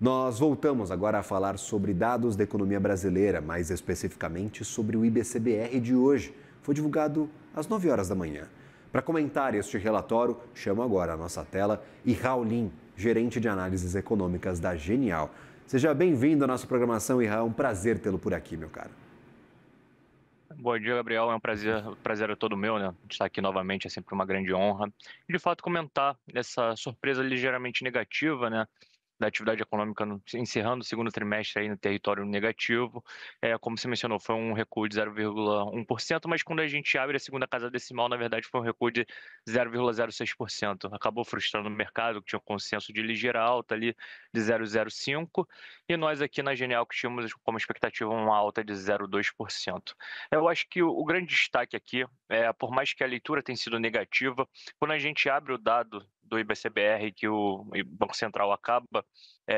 Nós voltamos agora a falar sobre dados da economia brasileira, mais especificamente sobre o IBCBR de hoje. Foi divulgado às 9 horas da manhã. Para comentar este relatório, chamo agora à nossa tela Ihao Lin, gerente de análises econômicas da Genial. Seja bem-vindo à nossa programação, Ihao. É um prazer tê-lo por aqui, meu caro. Bom dia, Gabriel. É um prazer, o prazer é todo meu, né? Estar aqui novamente é sempre uma grande honra. E, de fato, comentar essa surpresa ligeiramente negativa, né? Da atividade econômica encerrando o segundo trimestre aí no território negativo. Como você mencionou, foi um recuo de 0,1%, mas quando a gente abre a segunda casa decimal, na verdade foi um recuo de 0,06%. Acabou frustrando o mercado, que tinha um consenso de ligeira alta ali de 0,05%, e nós aqui na Genial que tínhamos como expectativa uma alta de 0,2%. Eu acho que o grande destaque aqui, por mais que a leitura tenha sido negativa, quando a gente abre o dado do IBCBR, que o Banco Central acaba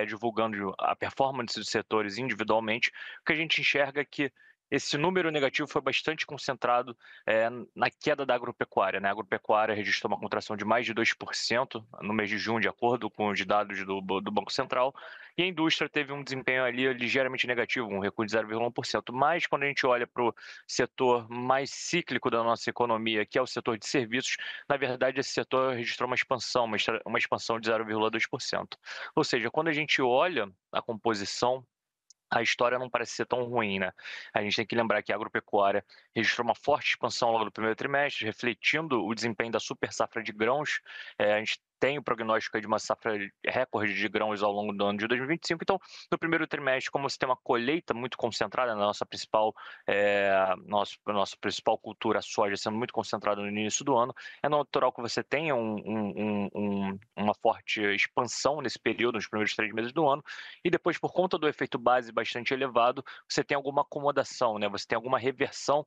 divulgando a performance dos setores individualmente, o que a gente enxerga é que esse número negativo foi bastante concentrado na queda da agropecuária, né? A agropecuária registrou uma contração de mais de 2% no mês de junho, de acordo com os dados do Banco Central, e a indústria teve um desempenho ali ligeiramente negativo, um recuo de 0,1%. Mas quando a gente olha para o setor mais cíclico da nossa economia, que é o setor de serviços, na verdade esse setor registrou uma expansão de 0,2%. Ou seja, quando a gente olha a composição, a história não parece ser tão ruim, né? A gente tem que lembrar que a agropecuária registrou uma forte expansão logo no primeiro trimestre, refletindo o desempenho da super safra de grãos. A gente tem o prognóstico de uma safra recorde de grãos ao longo do ano de 2025. Então, no primeiro trimestre, como você tem uma colheita muito concentrada na nossa principal cultura, a soja, sendo muito concentrada no início do ano, é natural que você tenha uma forte expansão nesse período, nos primeiros 3 meses do ano, e depois, por conta do efeito base bastante elevado, você tem alguma acomodação, né? Você tem alguma reversão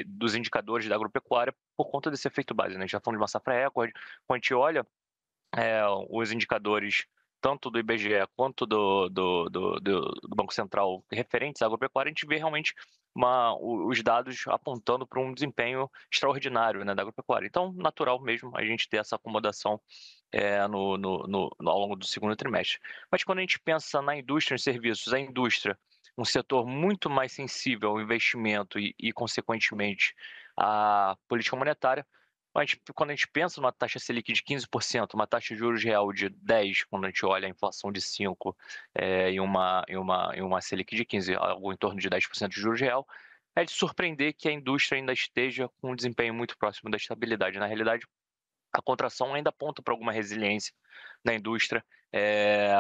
dos indicadores da agropecuária por conta desse efeito base, né? A gente está falando de uma safra recorde. Quando a gente olha os indicadores tanto do IBGE quanto do Banco Central referentes à agropecuária, a gente vê realmente os dados apontando para um desempenho extraordinário, né, da agropecuária. Então, natural mesmo a gente ter essa acomodação ao longo do segundo trimestre. Mas quando a gente pensa na indústria e serviços, a indústria, um setor muito mais sensível ao investimento consequentemente, à política monetária, quando a gente pensa numa taxa Selic de 15%, uma taxa de juros real de 10%, quando a gente olha a inflação de 5%, e uma Selic de 15%, algo em torno de 10% de juros real, é de surpreender que a indústria ainda esteja com um desempenho muito próximo da estabilidade. Na realidade, a contração ainda aponta para alguma resiliência na indústria,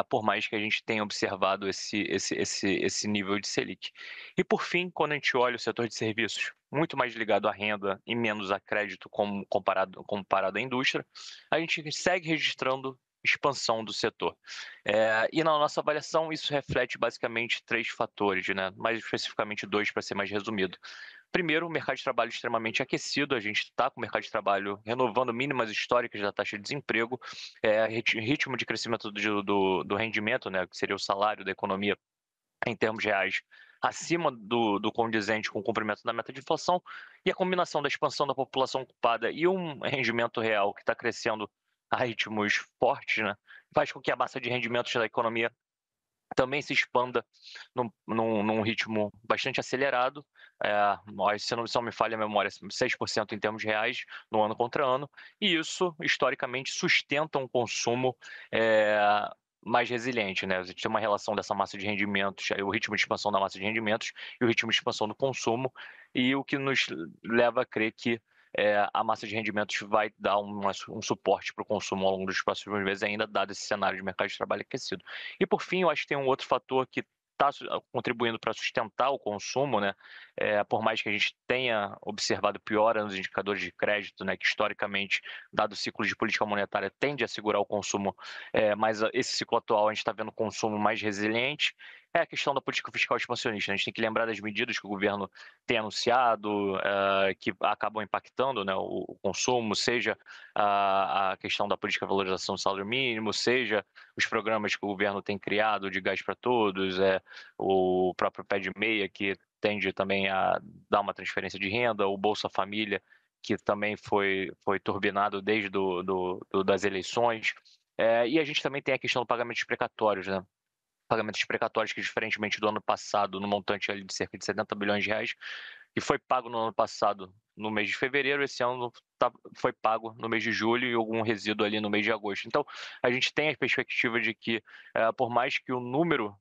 por mais que a gente tenha observado esse nível de Selic. E, por fim, quando a gente olha o setor de serviços, muito mais ligado à renda e menos a crédito comparado à indústria, a gente segue registrando expansão do setor. E na nossa avaliação, isso reflete basicamente 3 fatores, né? Mais especificamente 2, para ser mais resumido. Primeiro, o mercado de trabalho extremamente aquecido, a gente está com o mercado de trabalho renovando mínimas históricas da taxa de desemprego, ritmo de crescimento do rendimento, né, que seria o salário da economia em termos reais, acima do condizente com o cumprimento da meta de inflação, e a combinação da expansão da população ocupada e um rendimento real que está crescendo a ritmos fortes, né, faz com que a massa de rendimentos da economia também se expanda num ritmo bastante acelerado. Se não me falha a memória, 6% em termos reais no ano contra ano, e isso, historicamente, sustenta um consumo mais resiliente, né? A gente tem uma relação dessa massa de rendimentos, o ritmo de expansão da massa de rendimentos e o ritmo de expansão do consumo, e o que nos leva a crer que a massa de rendimentos vai dar um suporte para o consumo ao longo dos próximos meses, ainda dado esse cenário de mercado de trabalho aquecido. E, por fim, eu acho que tem um outro fator que está contribuindo para sustentar o consumo, né? Por mais que a gente tenha observado piora nos indicadores de crédito, né, que historicamente, dado o ciclo de política monetária, tende a segurar o consumo, mas esse ciclo atual a gente está vendo o consumo mais resiliente, é a questão da política fiscal expansionista. A gente tem que lembrar das medidas que o governo tem anunciado, que acabam impactando, né, o consumo, seja a questão da política de valorização do salário mínimo, seja os programas que o governo tem criado de gás para todos, o próprio pé de meia, que tende também a dar uma transferência de renda, o Bolsa Família, que também foi turbinado desde das eleições. E a gente também tem a questão do pagamento de precatórios, né? Pagamentos precatórios que, diferentemente do ano passado, no montante ali de cerca de 70 bilhões de reais, que foi pago no ano passado no mês de fevereiro, esse ano foi pago no mês de julho e algum resíduo ali no mês de agosto. Então, a gente tem a perspectiva de que, por mais que o número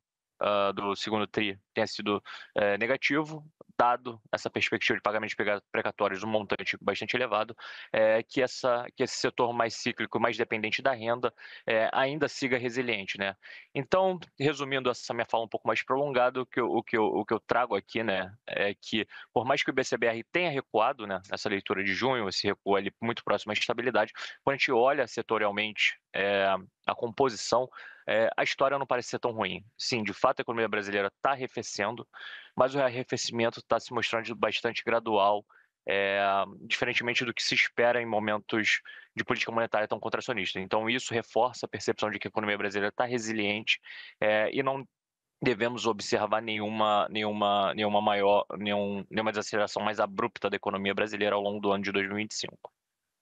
do segundo TRI tenha sido negativo, dado essa perspectiva de pagamento de precatórios, um montante bastante elevado, que esse setor mais cíclico, mais dependente da renda, ainda siga resiliente, né? Então, resumindo essa minha fala um pouco mais prolongada, o que eu trago aqui, né, é que por mais que o IBCBR tenha recuado, né, nessa leitura de junho, esse recuo ali muito próximo à estabilidade, quando a gente olha setorialmente a composição, a história não parece ser tão ruim. Sim, de fato a economia brasileira está arrefecendo, mas o arrefecimento está se mostrando bastante gradual, diferentemente do que se espera em momentos de política monetária tão contracionista. Então, isso reforça a percepção de que a economia brasileira está resiliente e não devemos observar nenhuma desaceleração mais abrupta da economia brasileira ao longo do ano de 2025.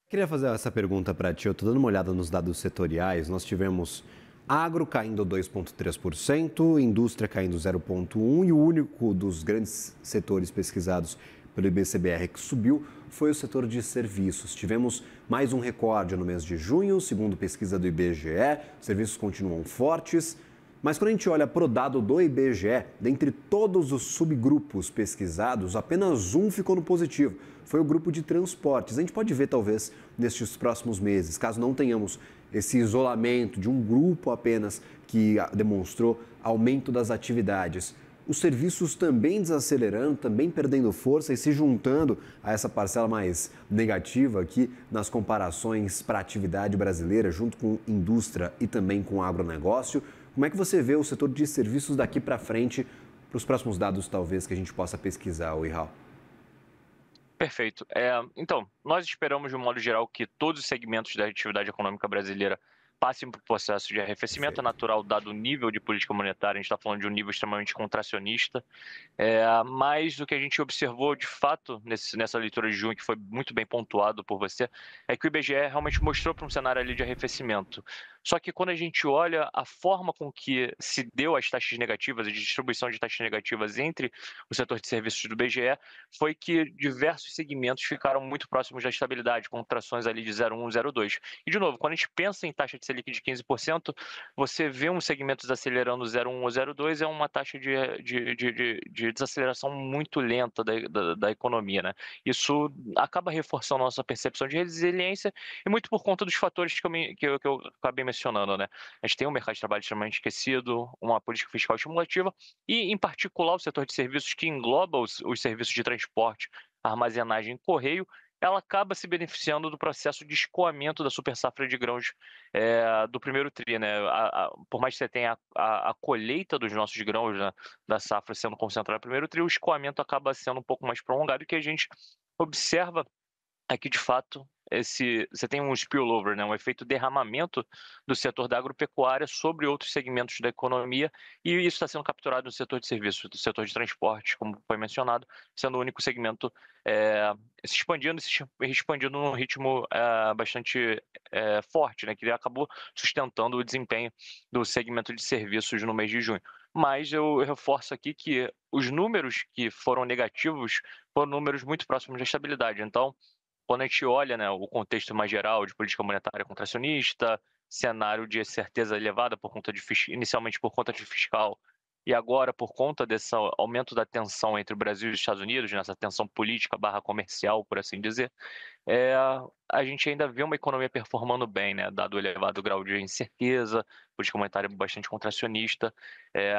Queria fazer essa pergunta para ti. Eu estou dando uma olhada nos dados setoriais. Nós tivemos agro caindo 2,3%, indústria caindo 0,1% e o único dos grandes setores pesquisados pelo IBCBR que subiu foi o setor de serviços. Tivemos mais um recorde no mês de junho, segundo pesquisa do IBGE. Os serviços continuam fortes. Mas quando a gente olha para o dado do IBGE, dentre todos os subgrupos pesquisados, apenas um ficou no positivo. Foi o grupo de transportes. A gente pode ver, talvez, nestes próximos meses, caso não tenhamos esse isolamento de um grupo apenas que demonstrou aumento das atividades. Os serviços também desacelerando, também perdendo força e se juntando a essa parcela mais negativa aqui nas comparações para a atividade brasileira, junto com indústria e também com agronegócio. Como é que você vê o setor de serviços daqui para frente, para os próximos dados, talvez, que a gente possa pesquisar, Ihal? Perfeito. Então, nós esperamos, de um modo geral, que todos os segmentos da atividade econômica brasileira passem por um processo de arrefecimento. É Perfeito. natural, dado o nível de política monetária, a gente está falando de um nível extremamente contracionista. Mas o que a gente observou, de fato, nessa leitura de junho, que foi muito bem pontuado por você, é que o IBGE realmente mostrou para um cenário ali de arrefecimento. Só que quando a gente olha a forma com que se deu as taxas negativas, a distribuição de taxas negativas entre o setor de serviços do IBGE, foi que diversos segmentos ficaram muito próximos da estabilidade, com trações ali de 0,1, 0,2. E, de novo, quando a gente pensa em taxa de Selic de 15%, você vê um segmento desacelerando 0,1 ou 0,2, é uma taxa de desaceleração muito lenta da economia, né? Isso acaba reforçando a nossa percepção de resiliência e muito por conta dos fatores que eu acabei mencionando, né? A gente tem um mercado de trabalho extremamente aquecido, uma política fiscal estimulativa e, em particular, o setor de serviços que engloba os serviços de transporte, armazenagem e correio, ela acaba se beneficiando do processo de escoamento da super safra de grãos do primeiro TRI, né? Por mais que você tenha a colheita dos nossos grãos, né, da safra sendo concentrada no primeiro TRI, o escoamento acaba sendo um pouco mais prolongado, e que a gente observa é que, de fato, você tem um spillover, né, um efeito derramamento do setor da agropecuária sobre outros segmentos da economia, e isso está sendo capturado no setor de serviços, do setor de transporte, como foi mencionado, sendo o único segmento se expandindo num ritmo bastante forte, né, que acabou sustentando o desempenho do segmento de serviços no mês de junho. Mas eu reforço aqui que os números que foram negativos foram números muito próximos da estabilidade. Então, quando a gente olha, né, o contexto mais geral de política monetária contracionista, cenário de certeza elevada inicialmente por conta de fiscal e agora por conta desse aumento da tensão entre o Brasil e os Estados Unidos, nessa tensão política barra comercial, por assim dizer, é, a gente ainda vê uma economia performando bem, né, dado o elevado grau de incerteza, política monetária bastante contracionista,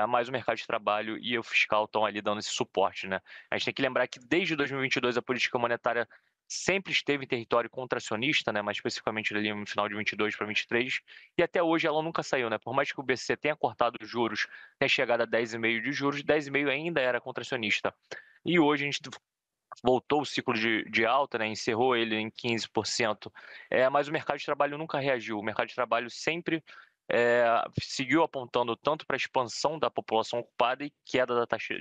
mas o mercado de trabalho e o fiscal estão ali dando esse suporte, né? A gente tem que lembrar que desde 2022 a política monetária sempre esteve em território contracionista, né, mais especificamente ali no final de 22 para 23, e até hoje ela nunca saiu, né? Por mais que o BC tenha cortado os juros, tenha chegado a 10,5 de juros, 10,5 ainda era contracionista. E hoje a gente voltou o ciclo de alta, né, encerrou ele em 15%, mas o mercado de trabalho nunca reagiu. O mercado de trabalho sempre seguiu apontando tanto para a expansão da população ocupada e queda da taxa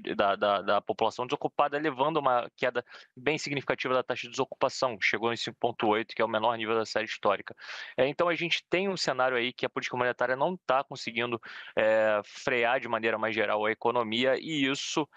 da população desocupada, levando a uma queda bem significativa da taxa de desocupação, que chegou em 5,8, que é o menor nível da série histórica. Então a gente tem um cenário aí que a política monetária não está conseguindo frear de maneira mais geral a economia, e isso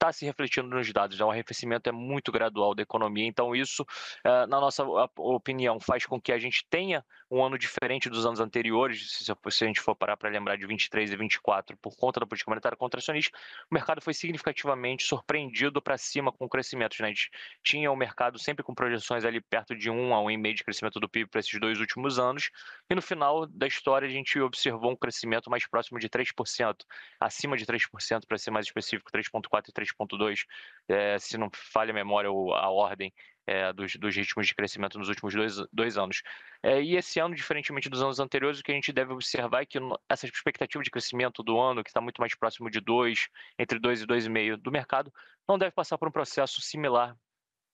está se refletindo nos dados, né? O arrefecimento é muito gradual da economia, então isso, na nossa opinião, faz com que a gente tenha um ano diferente dos anos anteriores. Se a gente for parar para lembrar de 23 e 24, por conta da política monetária contracionista, o mercado foi significativamente surpreendido para cima com crescimentos, né? A gente tinha o mercado sempre com projeções ali perto de 1 a 1,5 de crescimento do PIB para esses 2 últimos anos, e no final da história a gente observou um crescimento mais próximo de 3%, acima de 3%, para ser mais específico, 3,4 e 3,2, se não falha a memória a ordem dos ritmos de crescimento nos últimos dois anos. E esse ano, diferentemente dos anos anteriores, o que a gente deve observar é que essa expectativa de crescimento do ano, que está muito mais próximo de 2, entre 2 e 2,5 do mercado, não deve passar por um processo similar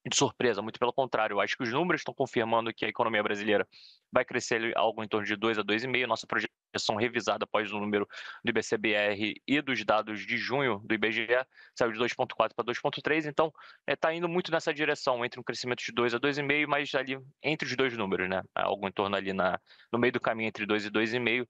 de surpresa, muito pelo contrário. Eu acho que os números estão confirmando que a economia brasileira vai crescer algo em torno de 2 a 2,5. Nossa projeção revisada após o número do IBCBR e dos dados de junho do IBGE saiu de 2,4 para 2,3. Então, está indo muito nessa direção, entre um crescimento de 2 a 2,5, mas ali entre os dois números, né? Algo em torno ali no meio do caminho entre 2 e 2,5.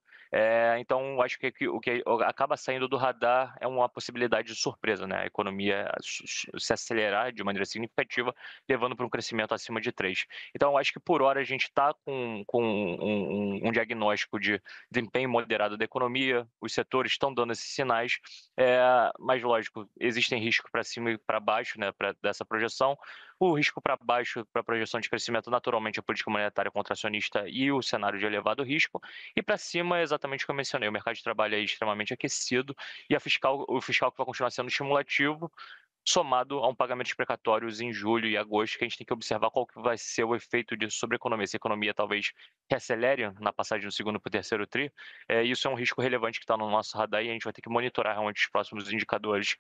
Então, acho que o que acaba saindo do radar é uma possibilidade de surpresa, né? A economia se acelerar de maneira significativa, levando para um crescimento acima de 3. Então, acho que por hora a gente está com um diagnóstico de desempenho moderado da economia, os setores estão dando esses sinais, mas, lógico, existem riscos para cima e para baixo, né, dessa projeção. O risco para baixo, para a projeção de crescimento, naturalmente, a política monetária contracionista e o cenário de elevado risco, e para cima, exatamente o que eu mencionei, o mercado de trabalho é extremamente aquecido, e o fiscal que vai continuar sendo estimulativo, somado a um pagamento de precatórios em julho e agosto, que a gente tem que observar qual que vai ser o efeito disso sobre a economia. Se a economia talvez reacelere na passagem do segundo para o terceiro tri, isso é um risco relevante que está no nosso radar, e a gente vai ter que monitorar realmente os próximos indicadores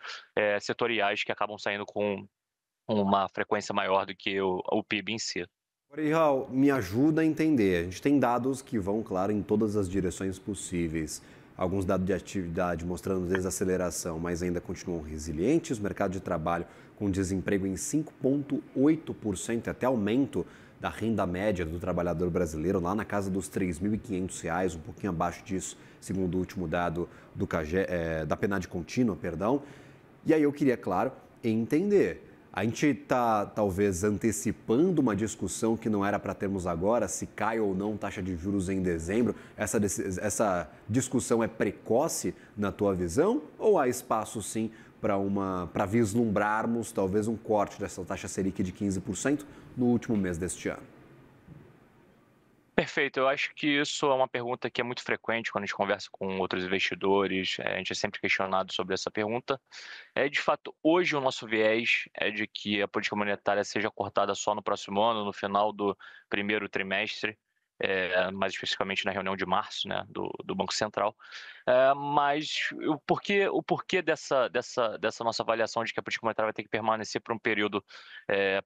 setoriais que acabam saindo com uma frequência maior do que o PIB em si. Raul, me ajuda a entender. A gente tem dados que vão, claro, em todas as direções possíveis. Alguns dados de atividade mostrando desaceleração, mas ainda continuam resilientes. O mercado de trabalho com desemprego em 5,8%, até aumento da renda média do trabalhador brasileiro, lá na casa dos R$ 3.500, um pouquinho abaixo disso, segundo o último dado da PNAD contínua, perdão. E aí eu queria, claro, entender. A gente está, talvez, antecipando uma discussão que não era para termos agora, se cai ou não taxa de juros em dezembro. Essa discussão é precoce, na tua visão? Ou há espaço, sim, para vislumbrarmos, talvez, um corte dessa taxa Selic de 15% no último mês deste ano? Perfeito, eu acho que isso é uma pergunta que é muito frequente quando a gente conversa com outros investidores, a gente é sempre questionado sobre essa pergunta. De fato, hoje o nosso viés é de que a política monetária seja cortada só no próximo ano, no final do primeiro trimestre, mais especificamente na reunião de março, né, do Banco Central. Mas o porquê dessa nossa avaliação de que a política monetária vai ter que permanecer por um período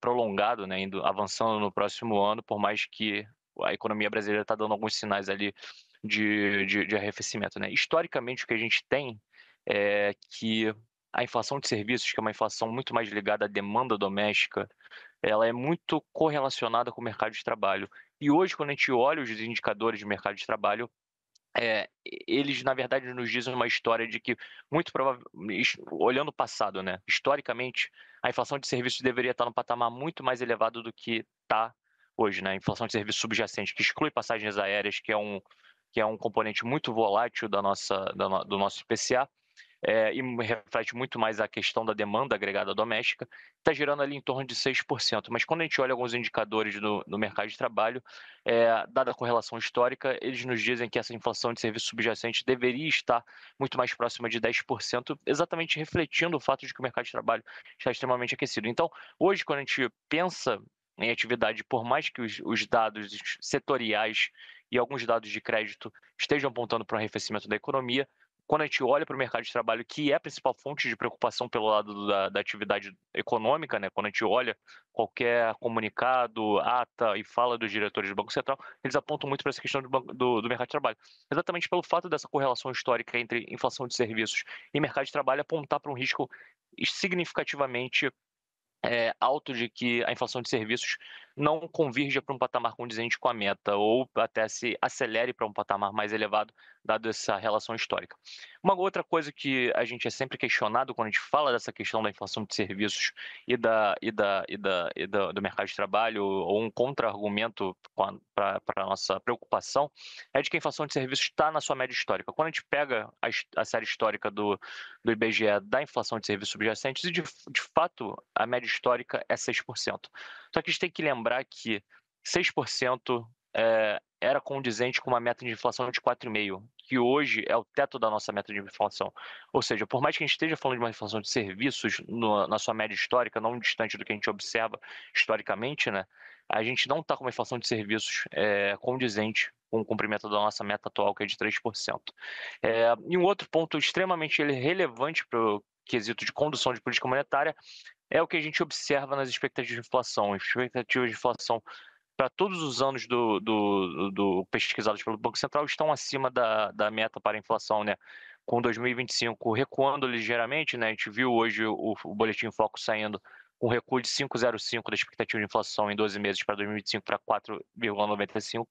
prolongado, né, avançando no próximo ano, por mais que a economia brasileira está dando alguns sinais ali de arrefecimento, né? Historicamente, o que a gente tem é que a inflação de serviços, que é uma inflação muito mais ligada à demanda doméstica, ela é muito correlacionada com o mercado de trabalho. E hoje, quando a gente olha os indicadores de mercado de trabalho, eles, na verdade, nos dizem uma história de que, muito provavelmente, olhando o passado, né, historicamente, a inflação de serviços deveria estar num patamar muito mais elevado do que está hoje, né? A inflação de serviços subjacente, que exclui passagens aéreas, que é um componente muito volátil do nosso IPCA, e reflete muito mais a questão da demanda agregada doméstica, está girando ali em torno de 6%. Mas quando a gente olha alguns indicadores no mercado de trabalho, dada a correlação histórica, eles nos dizem que essa inflação de serviços subjacentes deveria estar muito mais próxima de 10%, exatamente refletindo o fato de que o mercado de trabalho está extremamente aquecido. Então, hoje, quando a gente pensa em atividade, por mais que os dados setoriais e alguns dados de crédito estejam apontando para um arrefecimento da economia, quando a gente olha para o mercado de trabalho, que é a principal fonte de preocupação pelo lado da atividade econômica, né? Quando a gente olha qualquer comunicado, ata e fala dos diretores do Banco Central, eles apontam muito para essa questão do mercado de trabalho. Exatamente pelo fato dessa correlação histórica entre inflação de serviços e mercado de trabalho apontar para um risco significativamente alto de que a inflação de serviços não convirja para um patamar condizente com a meta ou até se acelere para um patamar mais elevado, dado essa relação histórica. Uma outra coisa que a gente é sempre questionado quando a gente fala dessa questão da inflação de serviços do mercado de trabalho, ou um contra-argumento para a nossa preocupação, é de que a inflação de serviços está na sua média histórica. Quando a gente pega a série histórica do IBGE da inflação de serviços subjacentes, e de fato a média histórica é 6%. Só que a gente tem que lembrar que 6% era condizente com uma meta de inflação de 4,5%, que hoje é o teto da nossa meta de inflação. Ou seja, por mais que a gente esteja falando de uma inflação de serviços na sua média histórica, não distante do que a gente observa historicamente, né, a gente não está com uma inflação de serviços condizente com o cumprimento da nossa meta atual, que é de 3%. E um outro ponto extremamente relevante para o quesito de condução de política monetária é o que a gente observa nas expectativas de inflação. As expectativas de inflação para todos os anos pesquisados pelo Banco Central estão acima da meta para a inflação, né? Com 2025 recuando ligeiramente, né? A gente viu hoje o Boletim Focus saindo com recuo de 5,05 da expectativa de inflação em 12 meses para 2025 para 4,95.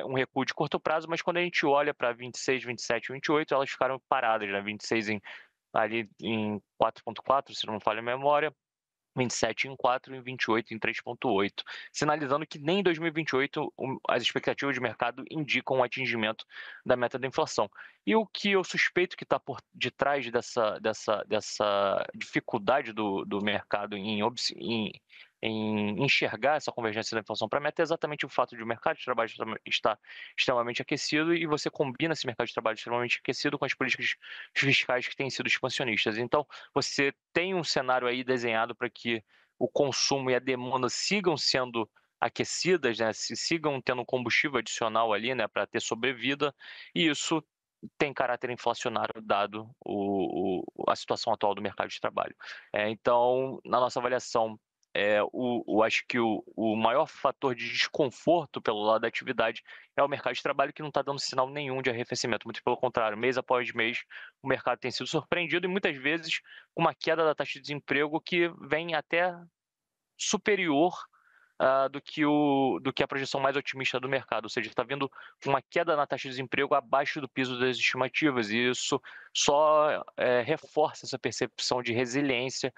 Um recuo de curto prazo, mas quando a gente olha para 26, 27 e 28, elas ficaram paradas, né? 26 ali em 4,4, se não me falha a memória, 27 em 4 e 28 em 3,8, sinalizando que nem em 2028 as expectativas de mercado indicam o atingimento da meta da inflação. E o que eu suspeito que está por detrás dessa dificuldade do mercado em enxergar essa convergência da inflação para a meta é exatamente o fato de o mercado de trabalho estar extremamente aquecido, e você combina esse mercado de trabalho extremamente aquecido com as políticas fiscais que têm sido expansionistas. Então, você tem um cenário aí desenhado para que o consumo e a demanda sigam sendo aquecidas, né, sigam tendo combustível adicional ali, né, para ter sobrevida, e isso tem caráter inflacionário dado a situação atual do mercado de trabalho. Então, na nossa avaliação, acho que o maior fator de desconforto pelo lado da atividade é o mercado de trabalho, que não está dando sinal nenhum de arrefecimento. Muito pelo contrário, mês após mês, o mercado tem sido surpreendido, e muitas vezes com uma queda da taxa de desemprego que vem até superior do que a projeção mais otimista do mercado. Ou seja, está vindo uma queda na taxa de desemprego abaixo do piso das estimativas, e isso só reforça essa percepção de resiliência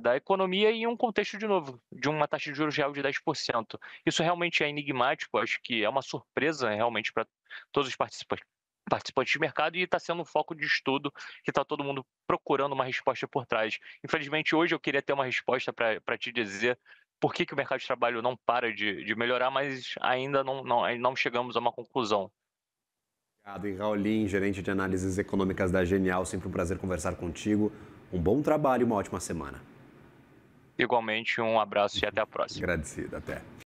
da economia em um contexto, de novo, de uma taxa de juros real de 10%. Isso realmente é enigmático, acho que é uma surpresa realmente para todos os participantes de mercado, e está sendo um foco de estudo que está todo mundo procurando uma resposta por trás. Infelizmente, hoje eu queria ter uma resposta para te dizer por que o mercado de trabalho não para de melhorar, mas ainda não chegamos a uma conclusão. Obrigado, e Raulin, gerente de análises econômicas da Genial, sempre um prazer conversar contigo. Um bom trabalho e uma ótima semana. Igualmente, um abraço e até a próxima. Agradecido, até.